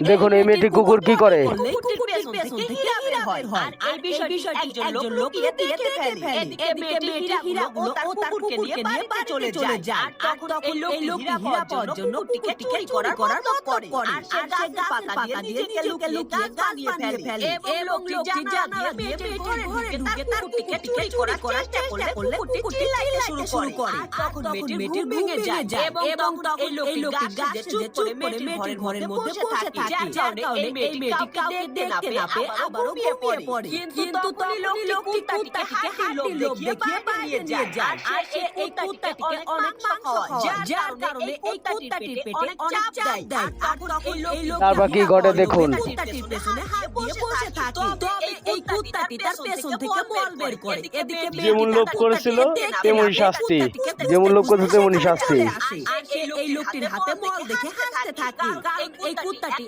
দেখুন এই মেয়েটি কুকুর কি করে। একজন লোক দেখে ফেলে। এদিকে মেয়েটি হীরাগুলো ও তার কুকুরকে নিয়ে বাড়িতে চলে যায়। আর তখন এই লোকটি হীরা পাওয়ার জন্য কুকুরটিকে চুরি করার মতলব করে। আর সে গাছের পাতা দিয়ে নিজেকে লুকিয়ে গাছ বানিয়ে ফেলে। এবং লোকটি জানালা দিয়ে মেয়েটির ঘরে ঢুকে তার কুকুরটিকে চুরি করার চেষ্টা করলে কুকুরটি চিল্লাইতে শুরু করে। আর তখন মেয়েটির ভেঙে যায় এবং তখন এই লোকটি গাছে চুপ করে মেয়েটির ঘরের মধ্যে বসে থাকে। যার কারণে এই মেয়েটি কাউকে দেখতে না পেয়ে আবারও ঘুমিয়ে পড়ে। কিন্তু তখন লোকটি কুত্তাটিকে হাঁটির লোভ দেখিয়ে পালিয়ে যায়। আর এই কুত্তাটিকে অনেক মাংস খাওয়ায়। যার কারণে এই কুত্তাটির পেটে অনেক চাপ দেয়। আর তখন এই লোকটি তারপর কি ঘটে দেখুন। কুত্তাটির পেছনে হাত দিয়ে বসে থাকে। তবে এই কুত্তাটি তার পেছন থেকে বল বের করে। এদিকে যেমন লোভ করেছিল তেমনই শাস্তি, যেমন লোভ করেছিল তেমনই শাস্তি। আর এই লোকটির হাতে বল দেখে হাসতে থাকে। এই কুত্তাটি